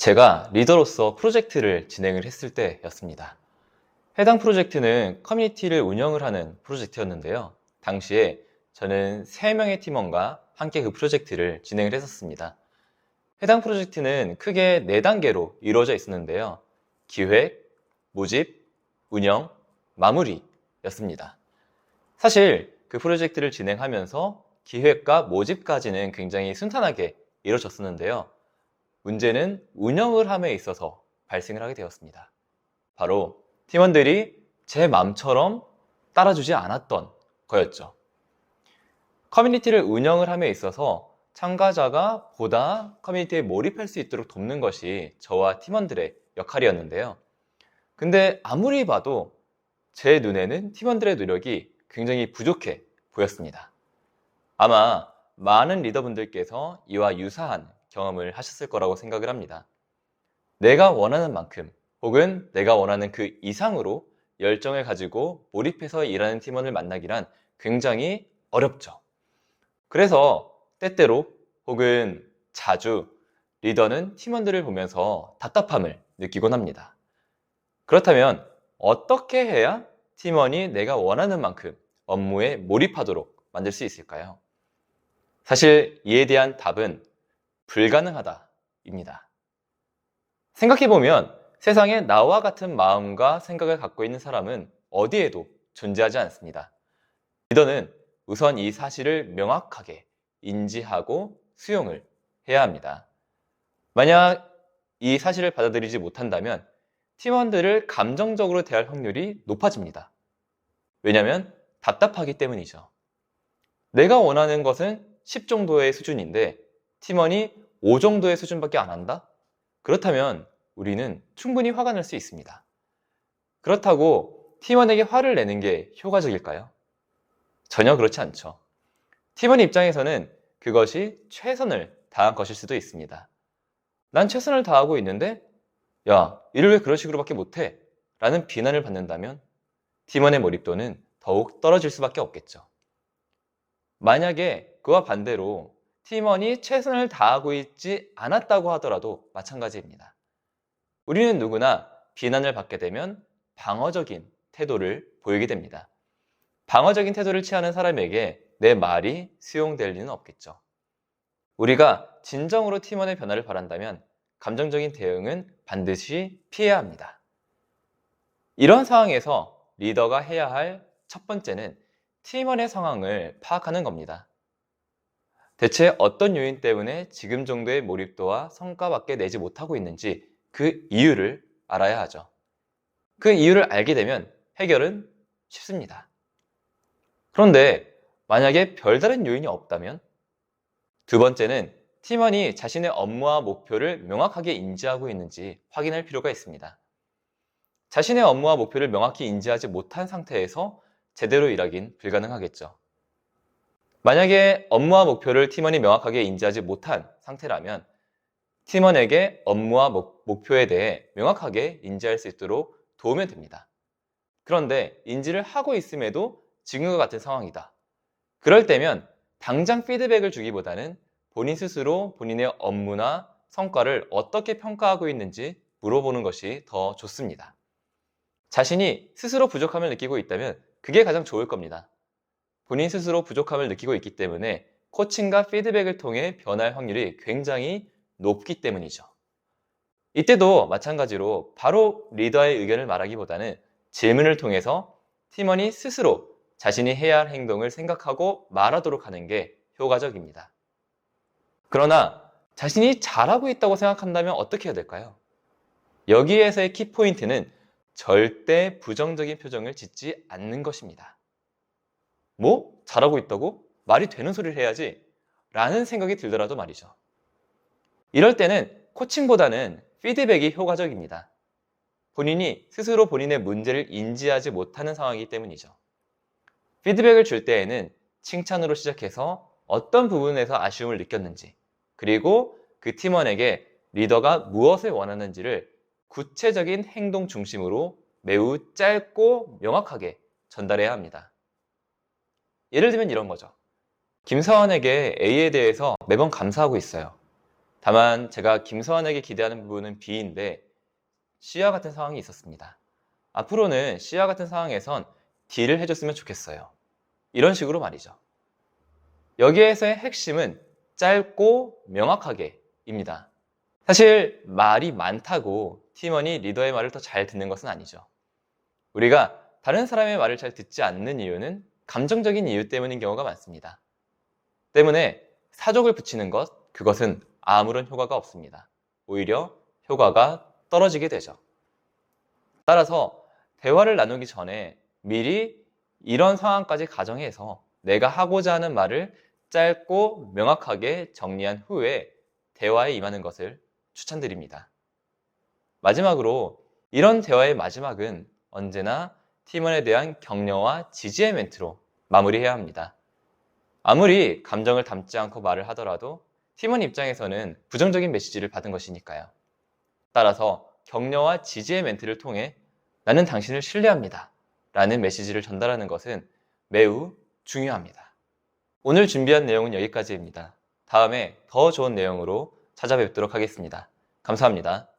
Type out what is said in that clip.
제가 리더로서 프로젝트를 진행을 했을 때였습니다. 해당 프로젝트는 커뮤니티를 운영을 하는 프로젝트였는데요. 당시에 저는 3명의 팀원과 함께 그 프로젝트를 진행을 했었습니다. 해당 프로젝트는 크게 4단계로 이루어져 있었는데요. 기획, 모집, 운영, 마무리였습니다. 사실 그 프로젝트를 진행하면서 기획과 모집까지는 굉장히 순탄하게 이루어졌었는데요. 문제는 운영을 함에 있어서 발생을 하게 되었습니다. 바로 팀원들이 제 마음처럼 따라주지 않았던 거였죠. 커뮤니티를 운영을 함에 있어서 참가자가 보다 커뮤니티에 몰입할 수 있도록 돕는 것이 저와 팀원들의 역할이었는데요. 근데 아무리 봐도 제 눈에는 팀원들의 노력이 굉장히 부족해 보였습니다. 아마 많은 리더분들께서 이와 유사한 경험을 하셨을 거라고 생각을 합니다. 내가 원하는 만큼 혹은 내가 원하는 그 이상으로 열정을 가지고 몰입해서 일하는 팀원을 만나기란 굉장히 어렵죠. 그래서 때때로 혹은 자주 리더는 팀원들을 보면서 답답함을 느끼곤 합니다. 그렇다면 어떻게 해야 팀원이 내가 원하는 만큼 업무에 몰입하도록 만들 수 있을까요? 사실 이에 대한 답은 불가능하다입니다. 생각해보면 세상에 나와 같은 마음과 생각을 갖고 있는 사람은 어디에도 존재하지 않습니다. 리더는 우선 이 사실을 명확하게 인지하고 수용을 해야 합니다. 만약 이 사실을 받아들이지 못한다면 팀원들을 감정적으로 대할 확률이 높아집니다. 왜냐하면 답답하기 때문이죠. 내가 원하는 것은 10 정도의 수준인데 팀원이 5 정도의 수준밖에 안 한다? 그렇다면 우리는 충분히 화가 날 수 있습니다. 그렇다고 팀원에게 화를 내는 게 효과적일까요? 전혀 그렇지 않죠. 팀원 입장에서는 그것이 최선을 다한 것일 수도 있습니다. 난 최선을 다하고 있는데 야, 일을 왜 그런 식으로밖에 못해? 라는 비난을 받는다면 팀원의 몰입도는 더욱 떨어질 수밖에 없겠죠. 만약에 그와 반대로 팀원이 최선을 다하고 있지 않았다고 하더라도 마찬가지입니다. 우리는 누구나 비난을 받게 되면 방어적인 태도를 보이게 됩니다. 방어적인 태도를 취하는 사람에게 내 말이 수용될 리는 없겠죠. 우리가 진정으로 팀원의 변화를 바란다면 감정적인 대응은 반드시 피해야 합니다. 이런 상황에서 리더가 해야 할 첫 번째는 팀원의 상황을 파악하는 겁니다. 대체 어떤 요인 때문에 지금 정도의 몰입도와 성과밖에 내지 못하고 있는지 그 이유를 알아야 하죠. 그 이유를 알게 되면 해결은 쉽습니다. 그런데 만약에 별다른 요인이 없다면 두 번째는 팀원이 자신의 업무와 목표를 명확하게 인지하고 있는지 확인할 필요가 있습니다. 자신의 업무와 목표를 명확히 인지하지 못한 상태에서 제대로 일하긴 불가능하겠죠. 만약에 업무와 목표를 팀원이 명확하게 인지하지 못한 상태라면 팀원에게 업무와 목표에 대해 명확하게 인지할 수 있도록 도우면 됩니다. 그런데 인지를 하고 있음에도 지금과 같은 상황이다. 그럴 때면 당장 피드백을 주기보다는 본인 스스로 본인의 업무나 성과를 어떻게 평가하고 있는지 물어보는 것이 더 좋습니다. 자신이 스스로 부족함을 느끼고 있다면 그게 가장 좋을 겁니다. 본인 스스로 부족함을 느끼고 있기 때문에 코칭과 피드백을 통해 변할 확률이 굉장히 높기 때문이죠. 이때도 마찬가지로 바로 리더의 의견을 말하기보다는 질문을 통해서 팀원이 스스로 자신이 해야 할 행동을 생각하고 말하도록 하는 게 효과적입니다. 그러나 자신이 잘하고 있다고 생각한다면 어떻게 해야 될까요? 여기에서의 키포인트는 절대 부정적인 표정을 짓지 않는 것입니다. 뭐? 잘하고 있다고? 말이 되는 소리를 해야지 라는 생각이 들더라도 말이죠. 이럴 때는 코칭보다는 피드백이 효과적입니다. 본인이 스스로 본인의 문제를 인지하지 못하는 상황이기 때문이죠. 피드백을 줄 때에는 칭찬으로 시작해서 어떤 부분에서 아쉬움을 느꼈는지, 그리고 그 팀원에게 리더가 무엇을 원하는지를 구체적인 행동 중심으로 매우 짧고 명확하게 전달해야 합니다. 예를 들면 이런 거죠. 김사원에게 A에 대해서 매번 감사하고 있어요. 다만 제가 김서환에게 기대하는 부분은 B인데 C와 같은 상황이 있었습니다. 앞으로는 C와 같은 상황에선 D를 해줬으면 좋겠어요. 이런 식으로 말이죠. 여기에서의 핵심은 짧고 명확하게 입니다. 사실 말이 많다고 팀원이 리더의 말을 더 잘 듣는 것은 아니죠. 우리가 다른 사람의 말을 잘 듣지 않는 이유는 감정적인 이유 때문인 경우가 많습니다. 때문에 사족을 붙이는 것, 그것은 아무런 효과가 없습니다. 오히려 효과가 떨어지게 되죠. 따라서 대화를 나누기 전에 미리 이런 상황까지 가정해서 내가 하고자 하는 말을 짧고 명확하게 정리한 후에 대화에 임하는 것을 추천드립니다. 마지막으로 이런 대화의 마지막은 언제나 팀원에 대한 격려와 지지의 멘트로 마무리해야 합니다. 아무리 감정을 담지 않고 말을 하더라도 팀원 입장에서는 부정적인 메시지를 받은 것이니까요. 따라서 격려와 지지의 멘트를 통해 나는 당신을 신뢰합니다 라는 메시지를 전달하는 것은 매우 중요합니다. 오늘 준비한 내용은 여기까지입니다. 다음에 더 좋은 내용으로 찾아뵙도록 하겠습니다. 감사합니다.